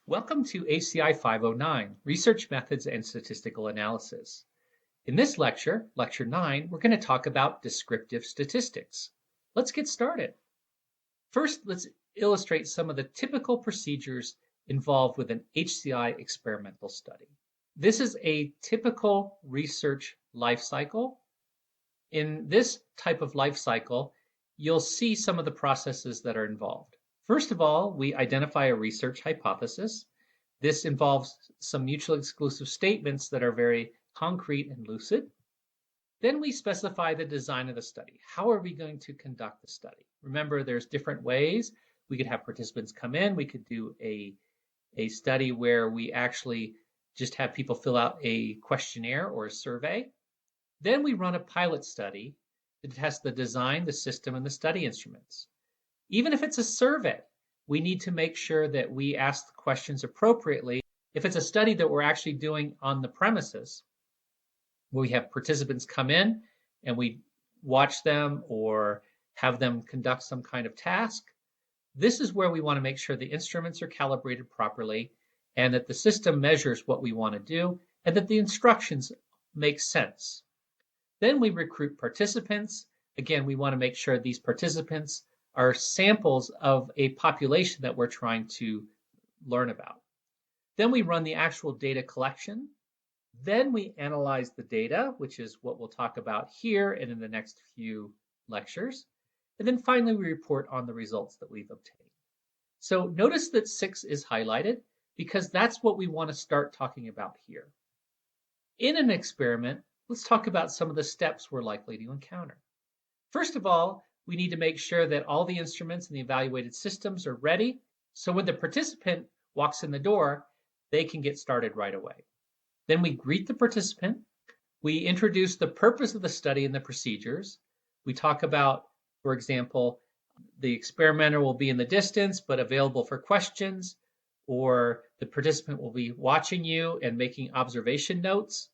Welcome to HCI 509, Research Methods and Statistical Analysis. In this lecture, Lecture 9, we're going to talk about descriptive statistics. Let's get started. First, let's illustrate some of the typical procedures involved with an HCI experimental study. This is a typical research life cycle. In this type of life cycle, you'll see some of the processes that are involved. First of all, we identify a research hypothesis. This involves some mutually exclusive statements that are very concrete and lucid. Then we specify the design of the study. How are we going to conduct the study? Remember, there's different ways. We could have participants come in. We could do a study where we actually just have people fill out a questionnaire or a survey. Then we run a pilot study to test the design, the system, and the study instruments. Even if it's a survey, we need to make sure that we ask the questions appropriately. If it's a study that we're actually doing on the premises, where we have participants come in and we watch them or have them conduct some kind of task, this is where we want to make sure the instruments are calibrated properly and that the system measures what we want to do and that the instructions make sense. Then we recruit participants. Again, we want to make sure these participants are samples of a population that we're trying to learn about. Then we run the actual data collection. Then we analyze the data, which is what we'll talk about here and in the next few lectures. And then finally, we report on the results that we've obtained. So notice that 6 is highlighted because that's what we want to start talking about here. In an experiment, let's talk about some of the steps we're likely to encounter. First of all, we need to make sure that all the instruments and the evaluated systems are ready, so when the participant walks in the door, they can get started right away. Then we greet the participant. We introduce the purpose of the study and the procedures. We talk about, for example, the experimenter will be in the distance but available for questions, or the participant will be watching you and making observation notes.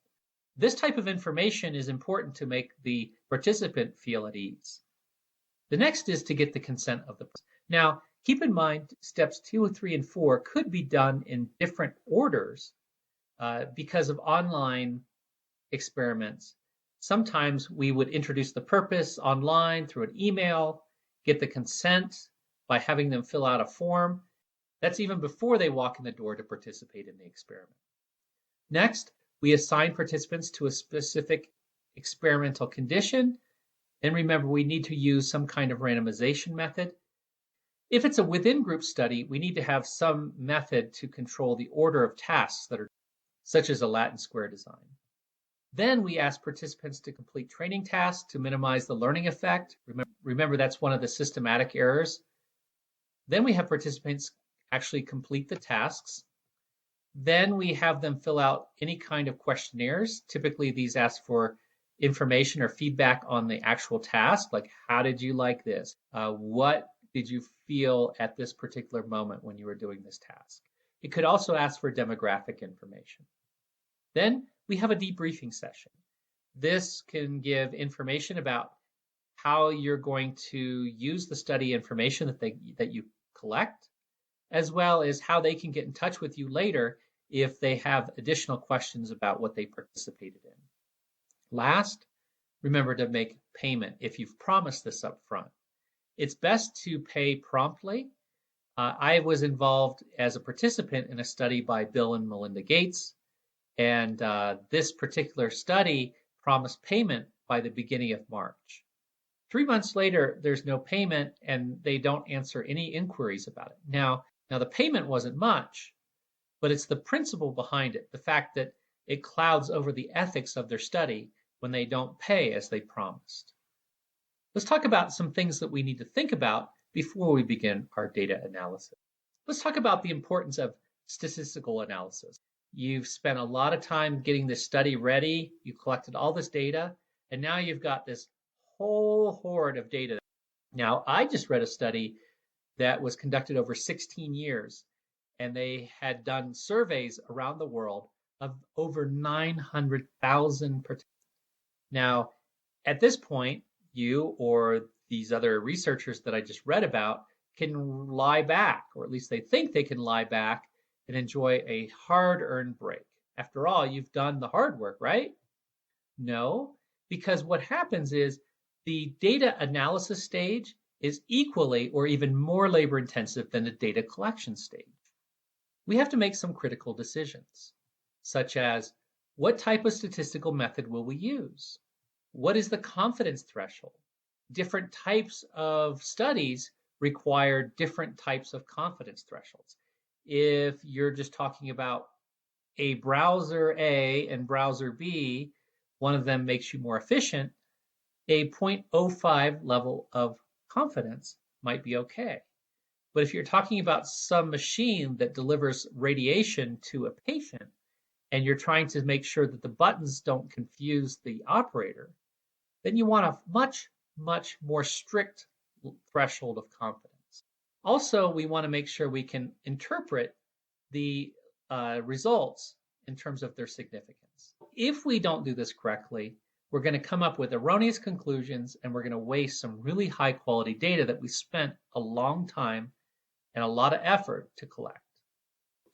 This type of information is important to make the participant feel at ease. The next is to get the consent of the person. Now, keep in mind, steps 2, 3, and 4 could be done in different orders because of online experiments. Sometimes we would introduce the purpose online through an email, get the consent by having them fill out a form. That's even before they walk in the door to participate in the experiment. Next, we assign participants to a specific experimental condition. And remember, we need to use some kind of randomization method. If it's a within-group study, we need to have some method to control the order of tasks that are, such as a Latin square design. Then we ask participants to complete training tasks to minimize the learning effect. Remember, that's one of the systematic errors. Then we have participants actually complete the tasks. Then we have them fill out any kind of questionnaires. Typically, these ask for information or feedback on the actual task, like how did you like this? What did you feel at this particular moment when you were doing this task? It could also ask for demographic information. Then we have a debriefing session. This can give information about how you're going to use the study information that you collect, as well as how they can get in touch with you later if they have additional questions about what they participated in. Last, remember to make payment if you've promised this up front. It's best to pay promptly. I was involved as a participant in a study by Bill and Melinda Gates, and this particular study promised payment by the beginning of March. 3 months later, there's no payment, and they don't answer any inquiries about it. Now the payment wasn't much, but it's the principle behind it, the fact that it clouds over the ethics of their study when they don't pay as they promised. Let's talk about some things that we need to think about before we begin our data analysis. Let's talk about the importance of statistical analysis. You've spent a lot of time getting this study ready. You collected all this data, and now you've got this whole horde of data. Now, I just read a study that was conducted over 16 years, and they had done surveys around the world of over 900,000 participants. Now, at this point, you or these other researchers that I just read about can lie back, or at least they think they can lie back and enjoy a hard-earned break. After all, you've done the hard work, right? No, because what happens is the data analysis stage is equally or even more labor intensive than the data collection stage. We have to make some critical decisions, such as what type of statistical method will we use? What is the confidence threshold? Different types of studies require different types of confidence thresholds. If you're just talking about a browser A and browser B, one of them makes you more efficient, a 0.05 level of confidence might be okay. But if you're talking about some machine that delivers radiation to a patient and you're trying to make sure that the buttons don't confuse the operator, then you want a much, much more strict threshold of confidence. Also, we want to make sure we can interpret the results in terms of their significance. If we don't do this correctly, we're going to come up with erroneous conclusions and we're going to waste some really high quality data that we spent a long time and a lot of effort to collect.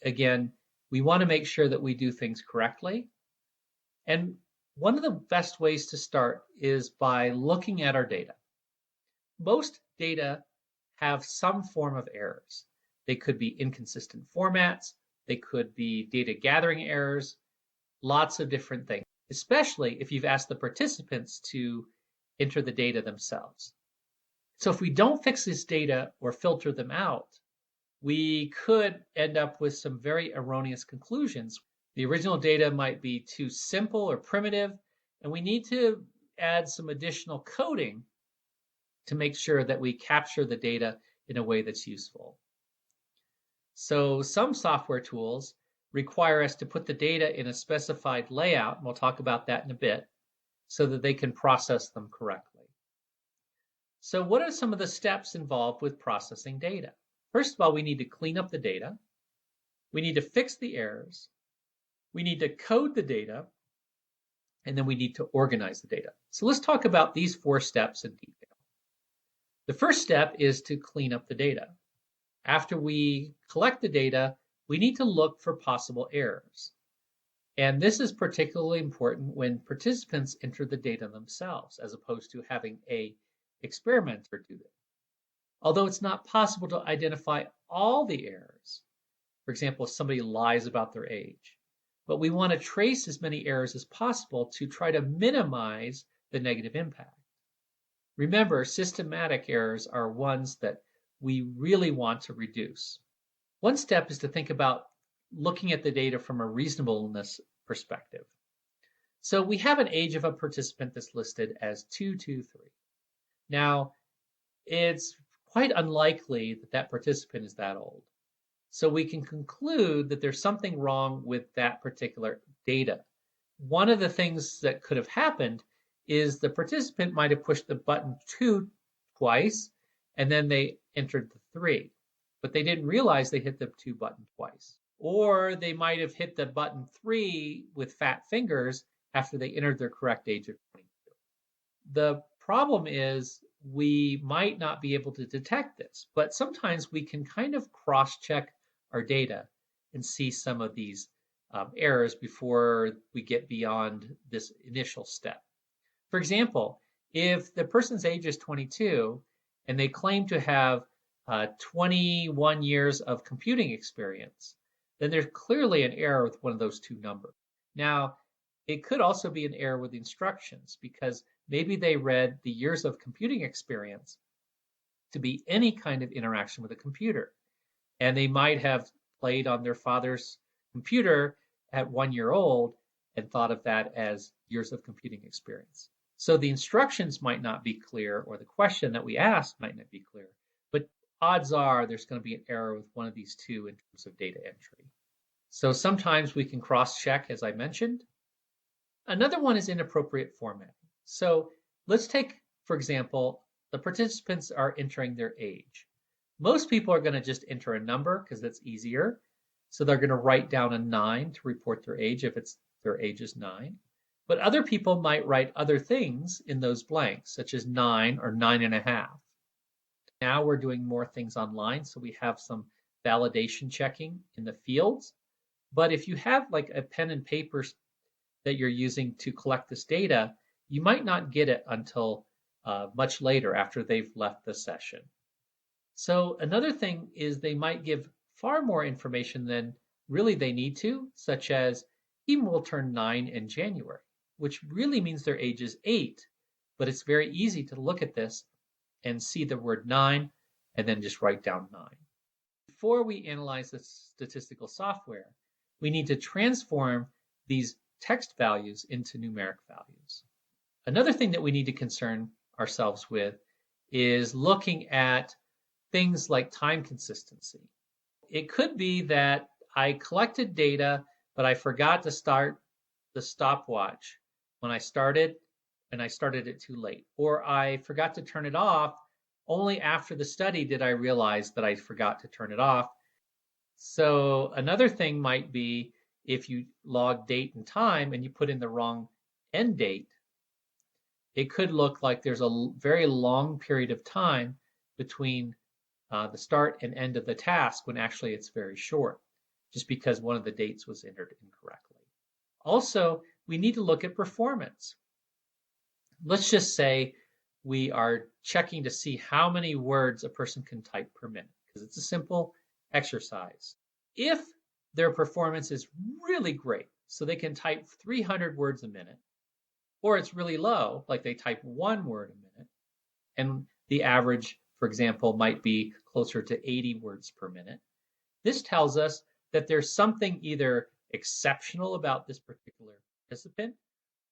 Again, we want to make sure that we do things correctly. And one of the best ways to start is by looking at our data. Most data have some form of errors. They could be inconsistent formats, they could be data gathering errors, lots of different things, especially if you've asked the participants to enter the data themselves. So if we don't fix this data or filter them out, we could end up with some very erroneous conclusions. The original data might be too simple or primitive, and we need to add some additional coding to make sure that we capture the data in a way that's useful. So some software tools require us to put the data in a specified layout, and we'll talk about that in a bit, so that they can process them correctly. So what are some of the steps involved with processing data? First of all, we need to clean up the data. We need to fix the errors. We need to code the data. And then we need to organize the data. So let's talk about these 4 steps in detail. The first step is to clean up the data. After we collect the data, we need to look for possible errors. And this is particularly important when participants enter the data themselves, as opposed to having an experimenter do it. Although it's not possible to identify all the errors, for example, if somebody lies about their age, but we want to trace as many errors as possible to try to minimize the negative impact. Remember, systematic errors are ones that we really want to reduce. One step is to think about looking at the data from a reasonableness perspective. So we have an age of a participant that's listed as 223. Now, it's quite unlikely that that participant is that old. So we can conclude that there's something wrong with that particular data. One of the things that could have happened is the participant might have pushed the button 2 twice, and then they entered the 3. But they didn't realize they hit the 2 button twice. Or they might have hit the button 3 with fat fingers after they entered their correct age of 22. The problem is we might not be able to detect this, but sometimes we can kind of cross-check our data and see some of these errors before we get beyond this initial step. For example, if the person's age is 22 and they claim to have 21 years of computing experience, then there's clearly an error with one of those 2 numbers. Now, it could also be an error with the instructions because maybe they read the years of computing experience to be any kind of interaction with a computer. And they might have played on their father's computer at 1 year old and thought of that as years of computing experience. So the instructions might not be clear, or the question that we asked might not be clear, but odds are there's going to be an error with one of these 2 in terms of data entry. So sometimes we can cross-check, as I mentioned. Another one is inappropriate formatting. So let's take, for example, the participants are entering their age. Most people are going to just enter a number because that's easier. So they're going to write down a 9 to report their age if their age is 9. But other people might write other things in those blanks, such as 9 or 9.5. Now we're doing more things online, so we have some validation checking in the fields. But if you have like a pen and paper that you're using to collect this data, you might not get it until much later after they've left the session. So another thing is they might give far more information than really they need to, such as he will turn 9 in January, which really means their age is 8. But it's very easy to look at this and see the word 9 and then just write down 9. Before we analyze the statistical software, we need to transform these text values into numeric values. Another thing that we need to concern ourselves with is looking at things like time consistency. It could be that I collected data, but I forgot to start the stopwatch when I started, and I started it too late. Or I forgot to turn it off. Only after the study did I realize that I forgot to turn it off. So another thing might be if you log date and time and you put in the wrong end date, it could look like there's a very long period of time between the start and end of the task when actually it's very short, just because one of the dates was entered incorrectly. Also, we need to look at performance. Let's just say we are checking to see how many words a person can type per minute, because it's a simple exercise. If their performance is really great, so they can type 300 words a minute, or it's really low, like they type 1 word a minute, and the average, for example, might be closer to 80 words per minute. This tells us that there's something either exceptional about this particular participant,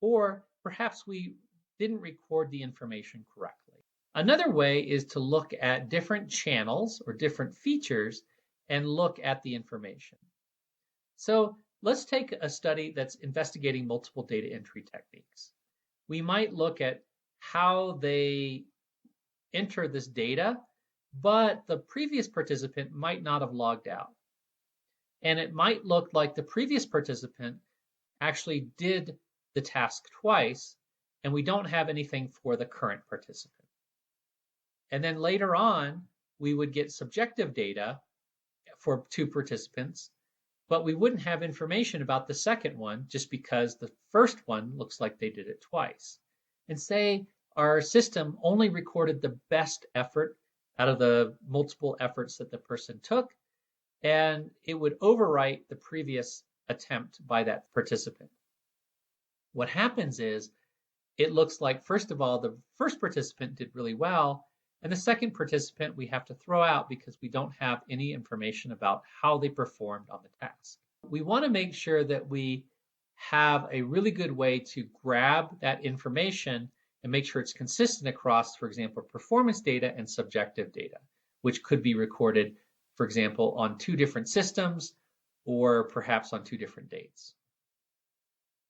or perhaps we didn't record the information correctly. Another way is to look at different channels or different features and look at the information. So let's take a study that's investigating multiple data entry techniques. We might look at how they enter this data, but the previous participant might not have logged out. And it might look like the previous participant actually did the task twice, and we don't have anything for the current participant. And then later on, we would get subjective data for 2 participants, but we wouldn't have information about the second one just because the first one looks like they did it twice. And say our system only recorded the best effort out of the multiple efforts that the person took, and it would overwrite the previous attempt by that participant. What happens is it looks like, first of all, the first participant did really well, and the second participant we have to throw out because we don't have any information about how they performed on the task. We want to make sure that we have a really good way to grab that information and make sure it's consistent across, for example, performance data and subjective data, which could be recorded, for example, on 2 different systems or perhaps on 2 different dates.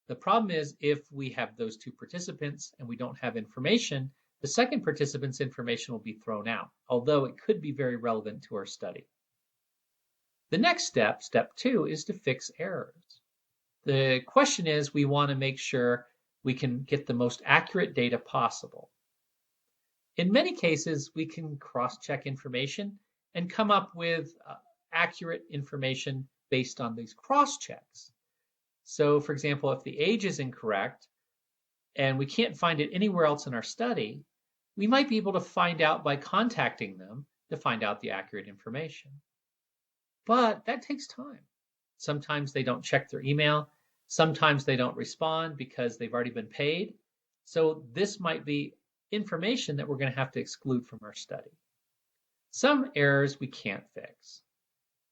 The problem is if we have those 2 participants and we don't have information, the second participant's information will be thrown out, although it could be very relevant to our study. The next step, step 2, is to fix errors. The question is we want to make sure we can get the most accurate data possible. In many cases, we can cross-check information and come up with accurate information based on these cross-checks. So, for example, if the age is incorrect and we can't find it anywhere else in our study, we might be able to find out by contacting them to find out the accurate information. But that takes time. Sometimes they don't check their email. Sometimes they don't respond because they've already been paid. So this might be information that we're going to have to exclude from our study. Some errors we can't fix.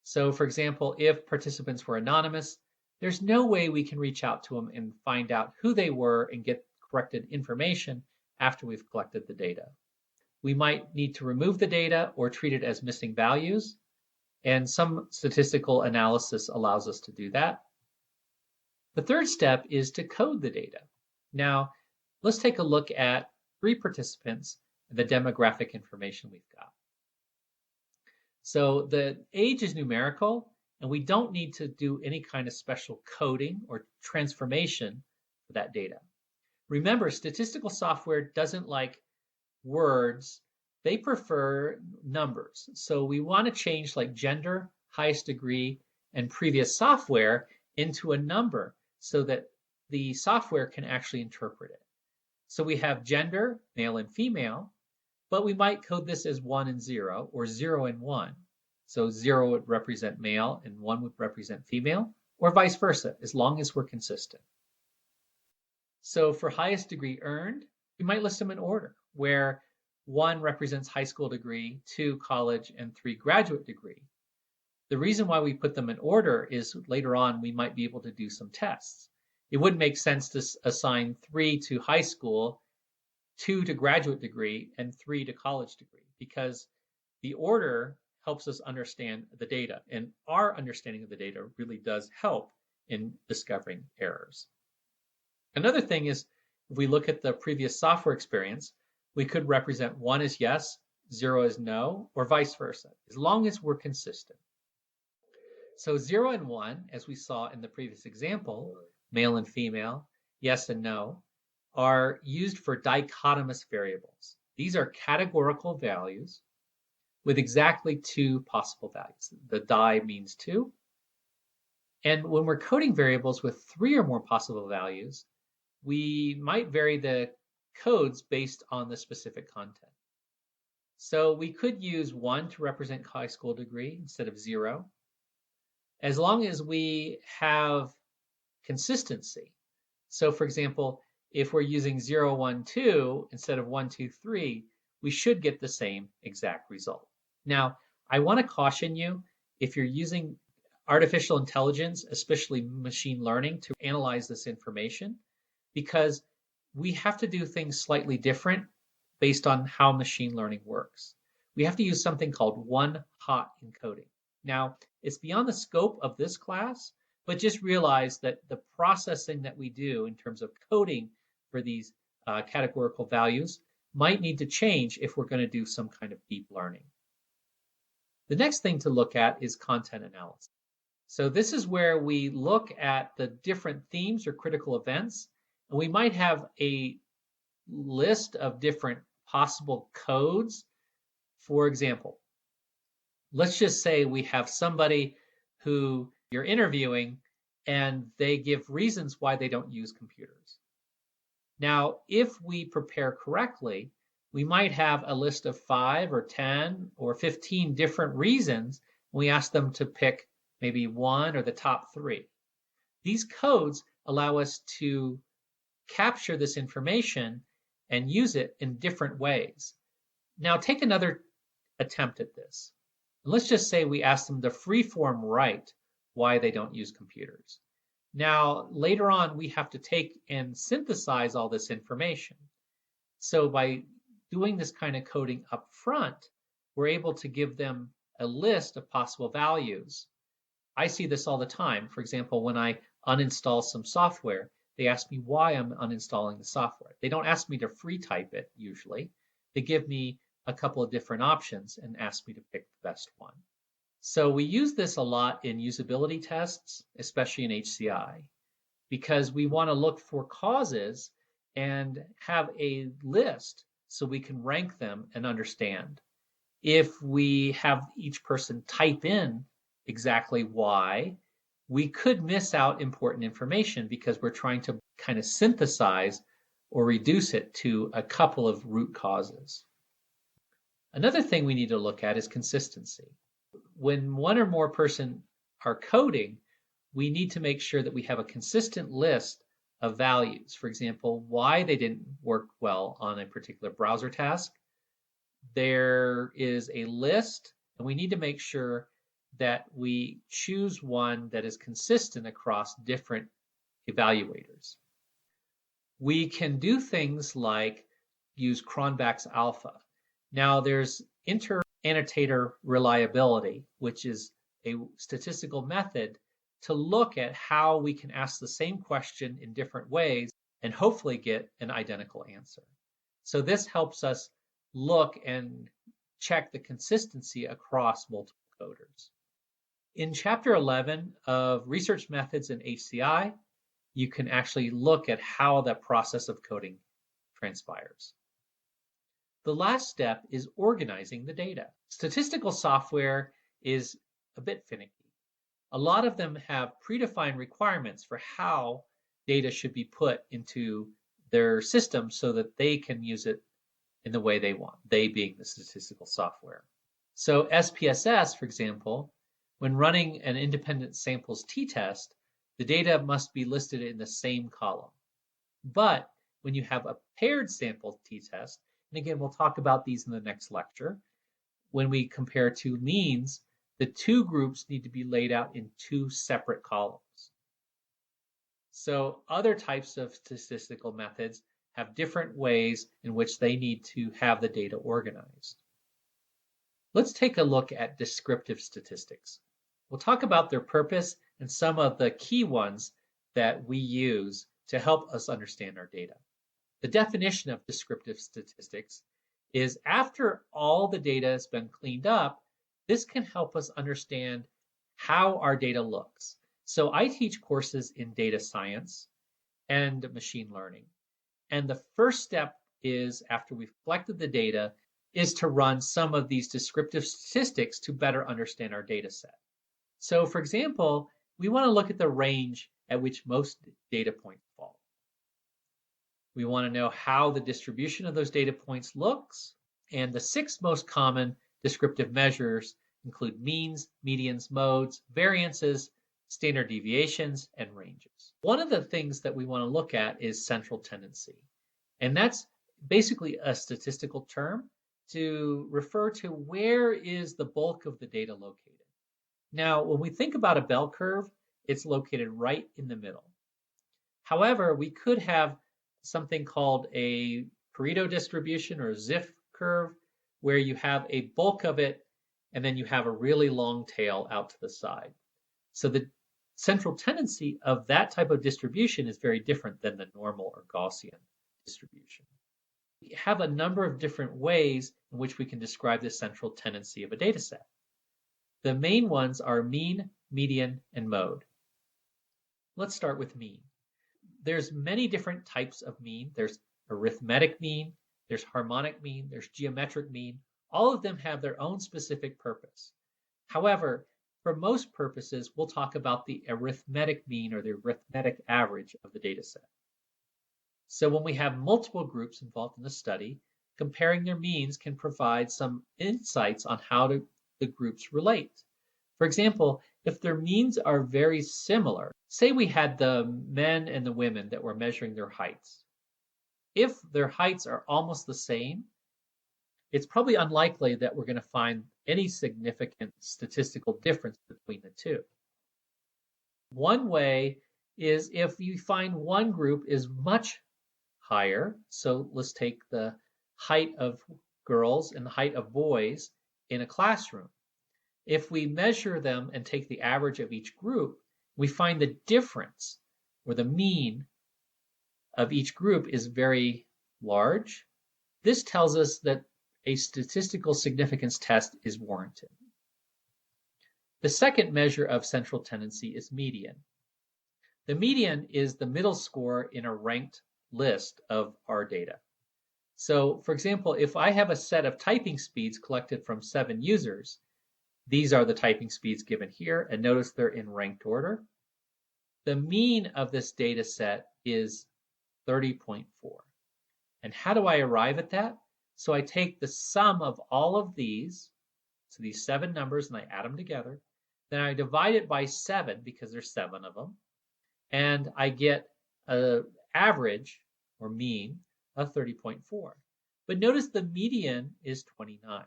So, for example, if participants were anonymous, there's no way we can reach out to them and find out who they were and get corrected information after we've collected the data. We might need to remove the data or treat it as missing values, and some statistical analysis allows us to do that. The third step is to code the data. Now, let's take a look at 3 participants and the demographic information we've got. So the age is numerical, and we don't need to do any kind of special coding or transformation for that data. Remember, statistical software doesn't like words they prefer numbers. So we want to change like gender, highest degree, and previous software into a number so that the software can actually interpret it. So we have gender, male and female, but we might code this as 1 and 0 or 0 and 1. So 0 would represent male and 1 would represent female, or vice versa, as long as we're consistent. So for highest degree earned, we might list them in order, where 1 represents high school degree, 2 college, and 3 graduate degree. The reason why we put them in order is later on we might be able to do some tests. It wouldn't make sense to assign 3 to high school, 2 to graduate degree, and 3 to college degree, because the order helps us understand the data, and our understanding of the data really does help in discovering errors. Another thing is, if we look at the previous software experience, we could represent 1 as yes, 0 as no, or vice versa, as long as we're consistent. So 0 and 1, as we saw in the previous example, male and female, yes and no, are used for dichotomous variables. These are categorical values with exactly 2 possible values. The di means 2. And when we're coding variables with 3 or more possible values, we might vary the codes based on the specific content. So we could use 1 to represent high school degree instead of 0, as long as we have consistency. So for example, if we're using 0, 1, 2 instead of 1, 2, 3, we should get the same exact result. Now, I want to caution you, if you're using artificial intelligence, especially machine learning, to analyze this information, because we have to do things slightly different based on how machine learning works. We have to use something called one-hot encoding. Now, it's beyond the scope of this class, but just realize that the processing that we do in terms of coding for these categorical values might need to change if we're going to do some kind of deep learning. The next thing to look at is content analysis. So this is where we look at the different themes or critical events, and we might have a list of different possible codes. For example, let's just say we have somebody who you're interviewing and they give reasons why they don't use computers. Now, if we prepare correctly, we might have a list of 5 or 10 or 15 different reasons. We ask them to pick maybe 1 or the top 3. These codes allow us to capture this information and use it in different ways. Now take another attempt at this. Let's just say we ask them to freeform write why they don't use computers. Now, later on, we have to take and synthesize all this information. So by doing this kind of coding up front, we're able to give them a list of possible values. I see this all the time. For example, when I uninstall some software, they ask me why I'm uninstalling the software. They don't ask me to free type it usually. They give me a couple of different options and ask me to pick the best one. So we use this a lot in usability tests, especially in HCI, because we want to look for causes and have a list so we can rank them and understand. If we have each person type in exactly why, we could miss out important information because we're trying to kind of synthesize or reduce it to a couple of root causes. Another thing we need to look at is consistency. When one or more person are coding, we need to make sure that we have a consistent list of values. For example, why they didn't work well on a particular browser task. There is a list, and we need to make sure that we choose one that is consistent across different evaluators. We can do things like use Cronbach's alpha. Now there's inter-annotator reliability, which is a statistical method to look at how we can ask the same question in different ways and hopefully get an identical answer. So this helps us look and check the consistency across multiple coders. In Chapter 11 of Research Methods in HCI, you can actually look at how that process of coding transpires. The last step is organizing the data. Statistical software is a bit finicky. A lot of them have predefined requirements for how data should be put into their system so that they can use it in the way they want, they being the statistical software. So SPSS, for example, when running an independent samples t-test, the data must be listed in the same column. But when you have a paired sample t-test, and again, we'll talk about these in the next lecture, when we compare two means, the two groups need to be laid out in two separate columns. So other types of statistical methods have different ways in which they need to have the data organized. Let's take a look at descriptive statistics. We'll talk about their purpose and some of the key ones that we use to help us understand our data. The definition of descriptive statistics is after all the data has been cleaned up, this can help us understand how our data looks. So I teach courses in data science and machine learning. And the first step is, after we've collected the data, is to run some of these descriptive statistics to better understand our data set. So for example, we want to look at the range at which most data points fall. We want to know how the distribution of those data points looks, and the 6 most common descriptive measures include means, medians, modes, variances, standard deviations, and ranges. One of the things that we want to look at is central tendency, and that's basically a statistical term to refer to where is the bulk of the data located. Now, when we think about a bell curve, it's located right in the middle. However, we could have something called a Pareto distribution or ZIF curve, where you have a bulk of it and then you have a really long tail out to the side. So the central tendency of that type of distribution is very different than the normal or Gaussian distribution. We have a number of different ways in which we can describe the central tendency of a data set. The main ones are mean, median, and mode. Let's start with mean. There's many different types of mean. There's arithmetic mean, there's harmonic mean, there's geometric mean. All of them have their own specific purpose. However, for most purposes, we'll talk about the arithmetic mean or the arithmetic average of the data set. So when we have multiple groups involved in the study, comparing their means can provide some insights on how the groups relate. For example, if their means are very similar, say we had the men and the women that were measuring their heights. If their heights are almost the same, it's probably unlikely that we're going to find any significant statistical difference between the two. One way is if you find one group is much higher, so let's take the height of girls and the height of boys in a classroom. If we measure them and take the average of each group, we find the difference or the mean of each group is very large. This tells us that a statistical significance test is warranted. The second measure of central tendency is median. The median is the middle score in a ranked list of our data. So, for example, if I have a set of typing speeds collected from 7 users, these are the typing speeds given here, and notice they're in ranked order. The mean of this data set is 30.4. And how do I arrive at that? So I take the sum of all of these, so these 7 numbers, and I add them together. Then I divide it by 7 because there's 7 of them. And I get an average or mean of 30.4. But notice the median is 29.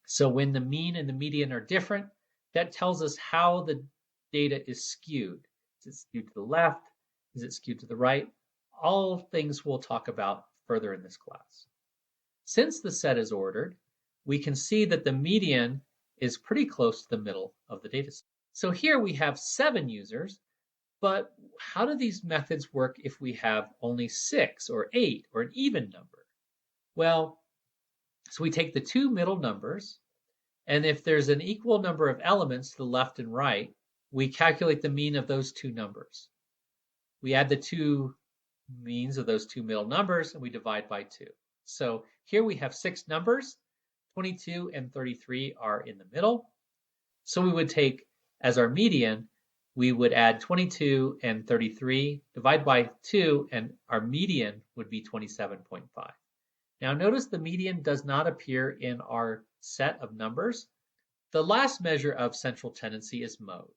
So when the mean and the median are different, that tells us how the data is skewed. Is it skewed to the left? Is it skewed to the right? All things we'll talk about further in this class. Since the set is ordered, we can see that the median is pretty close to the middle of the data set. So here we have 7 users, but how do these methods work if we have only 6 or 8 or an even number? Well, so we take the 2 middle numbers, and if there's an equal number of elements to the left and right, we calculate the mean of those 2 numbers. We add the 2 means of those 2 middle numbers, and we divide by 2. So Here we have 6 numbers. 22 and 33 are in the middle. So we would take, as our median, we would add 22 and 33, divide by 2, and our median would be 27.5. Now notice the median does not appear in our set of numbers. The last measure of central tendency is mode.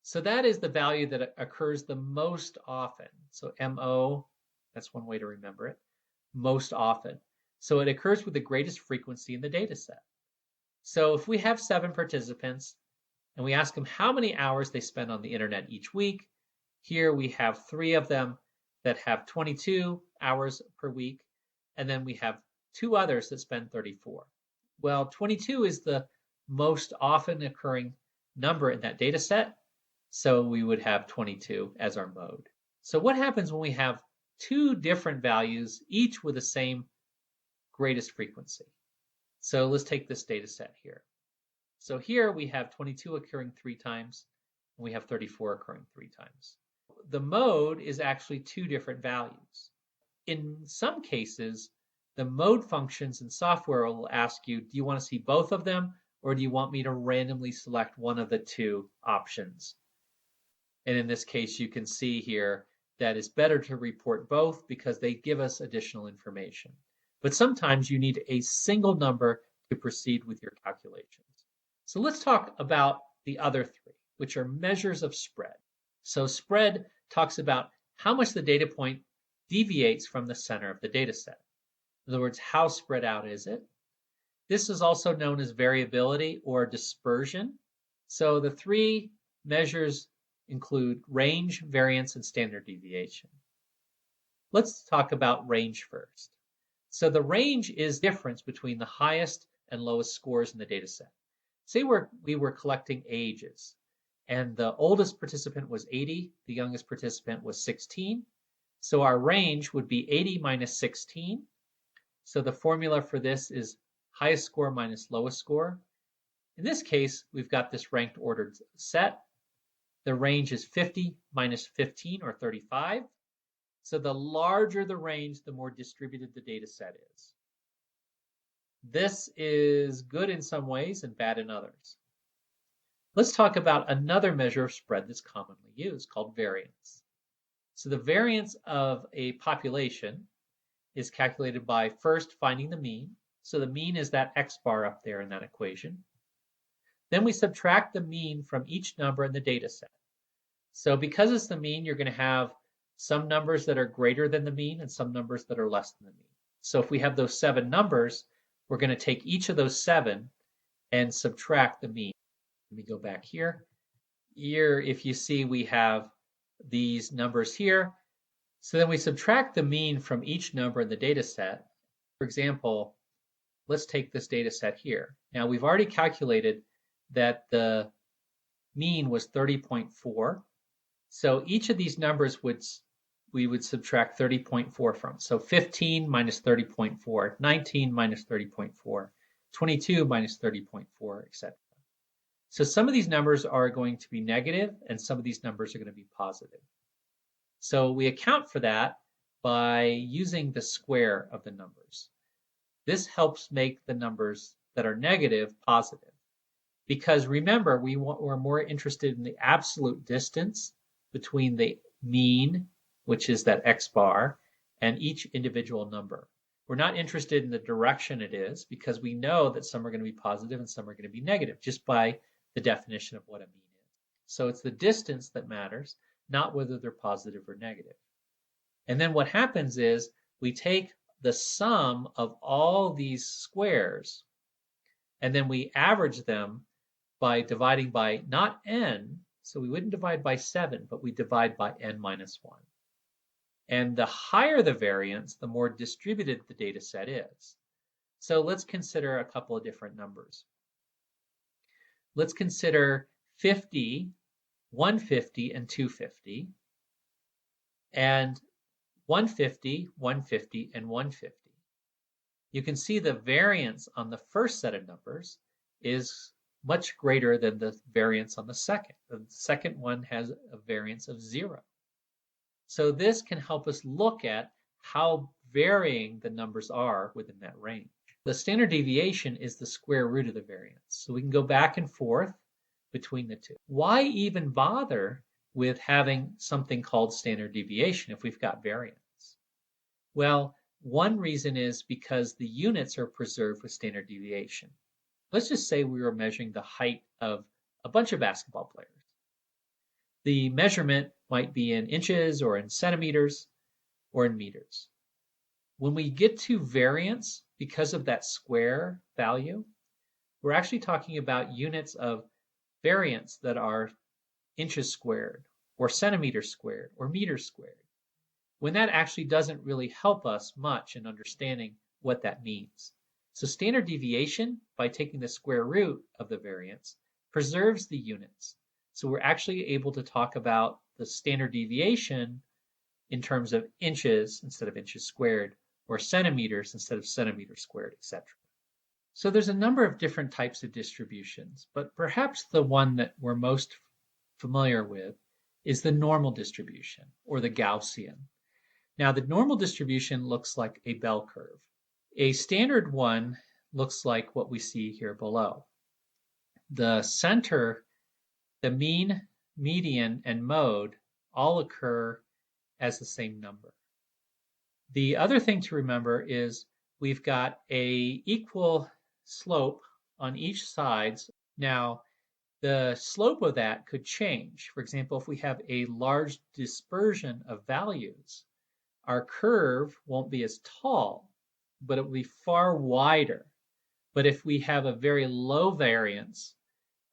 So that is the value that occurs the most often. So MO, that's one way to remember it, most often. So it occurs with the greatest frequency in the data set. So if we have 7 participants and we ask them how many hours they spend on the internet each week, here we have 3 of them that have 22 hours per week, and then we have 2 others that spend 34. Well, 22 is the most often occurring number in that data set, so we would have 22 as our mode. So what happens when we have 2 different values, each with the same greatest frequency? So let's take this data set here. So here we have 22 occurring 3 times, and we have 34 occurring 3 times. The mode is actually 2 different values. In some cases, the mode functions in software will ask you, do you want to see both of them, or do you want me to randomly select one of the 2 options? And in this case, you can see here that it's better to report both because they give us additional information. But sometimes you need a single number to proceed with your calculations. So let's talk about the other 3, which are measures of spread. So spread talks about how much the data point deviates from the center of the data set. In other words, how spread out is it? This is also known as variability or dispersion. So the 3 measures include range, variance, and standard deviation. Let's talk about range first. So the range is difference between the highest and lowest scores in the data set. Say we were collecting ages, and the oldest participant was 80, the youngest participant was 16. So our range would be 80 minus 16. So the formula for this is highest score minus lowest score. In this case, we've got this ranked ordered set. The range is 50 minus 15, or 35. So the larger the range, the more distributed the data set is. This is good in some ways and bad in others. Let's talk about another measure of spread that's commonly used called variance. So the variance of a population is calculated by first finding the mean. So the mean is that X bar up there in that equation. Then we subtract the mean from each number in the data set. So because it's the mean, you're going to have some numbers that are greater than the mean and some numbers that are less than the mean. So if we have those 7 numbers, we're going to take each of those 7 and subtract the mean. Let me go back here. Here, if you see, we have these numbers here. So then we subtract the mean from each number in the data set. For example, let's take this data set here. Now we've already calculated that the mean was 30.4. So each of these numbers we would subtract 30.4 from. So 15 minus 30.4, 19 minus 30.4, 22 minus 30.4, etc. So some of these numbers are going to be negative and some of these numbers are going to be positive. So we account for that by using the square of the numbers. This helps make the numbers that are negative positive. Because remember, we're more interested in the absolute distance between the mean, which is that X bar, and each individual number. We're not interested in the direction it is because we know that some are going to be positive and some are going to be negative just by the definition of what a mean is. So it's the distance that matters, not whether they're positive or negative. And then what happens is we take the sum of all these squares and then we average them by dividing by not n, so we wouldn't divide by 7, but we divide by n minus 1. And the higher the variance, the more distributed the data set is. So let's consider a couple of different numbers. Let's consider 50, 150, and 250, and 150, 150, and 150. You can see the variance on the first set of numbers is much greater than the variance on the second. The second one has a variance of 0. So this can help us look at how varying the numbers are within that range. The standard deviation is the square root of the variance. So we can go back and forth between the two. Why even bother with having something called standard deviation if we've got variance? Well, one reason is because the units are preserved with standard deviation. Let's just say we were measuring the height of a bunch of basketball players. The measurement might be in inches or in centimeters or in meters. When we get to variance, because of that square value, we're actually talking about units of variance that are inches squared or centimeters squared or meters squared, when that actually doesn't really help us much in understanding what that means. So standard deviation, by taking the square root of the variance, preserves the units. So we're actually able to talk about the standard deviation in terms of inches instead of inches squared, or centimeters instead of centimeters squared, etc. So there's a number of different types of distributions, but perhaps the one that we're most familiar with is the normal distribution, or the Gaussian. Now, the normal distribution looks like a bell curve. A standard one looks like what we see here below. The center, the mean, median, and mode all occur as the same number. The other thing to remember is we've got a equal slope on each sides. Now, the slope of that could change. For example, if we have a large dispersion of values, our curve won't be as tall, but it will be far wider. But if we have a very low variance,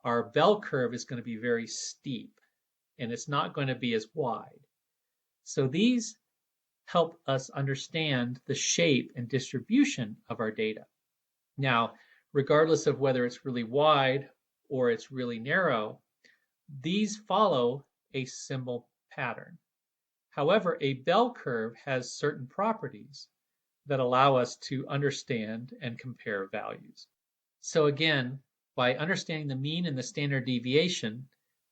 our bell curve is going to be very steep, and it's not going to be as wide. So these help us understand the shape and distribution of our data. Now, regardless of whether it's really wide or it's really narrow, these follow a symbol pattern. However, a bell curve has certain properties that allow us to understand and compare values. So again, by understanding the mean and the standard deviation,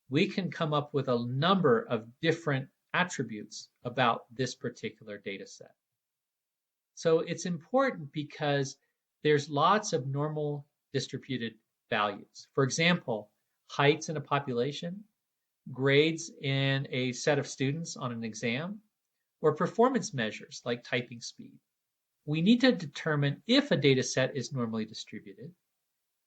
we can come up with a number of different attributes about this particular data set. So it's important because there's lots of normal distributed values. For example, heights in a population, grades in a set of students on an exam, or performance measures like typing speed. We need to determine if a data set is normally distributed,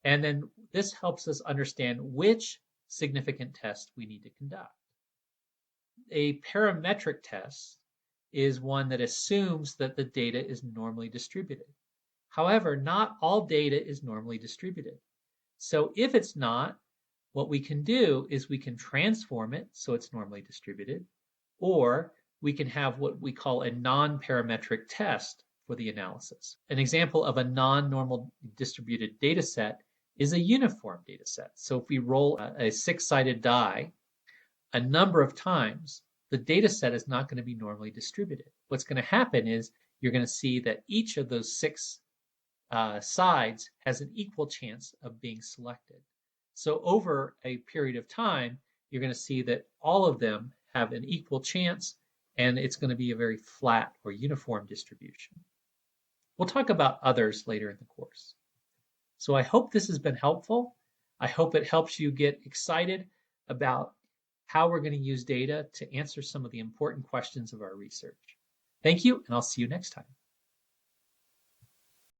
and then this helps us understand which significant test we need to conduct. A parametric test is one that assumes that the data is normally distributed. However, not all data is normally distributed. So if it's not, what we can do is we can transform it so it's normally distributed, or we can have what we call a non-parametric test for the analysis. An example of a non-normal distributed data set is a uniform data set. So if we roll a six-sided die a number of times, the data set is not going to be normally distributed. What's going to happen is you're going to see that each of those six sides has an equal chance of being selected. So over a period of time, you're going to see that all of them have an equal chance, and it's going to be a very flat or uniform distribution. We'll talk about others later in the course. So I hope this has been helpful. I hope it helps you get excited about how we're going to use data to answer some of the important questions of our research. Thank you, and I'll see you next time.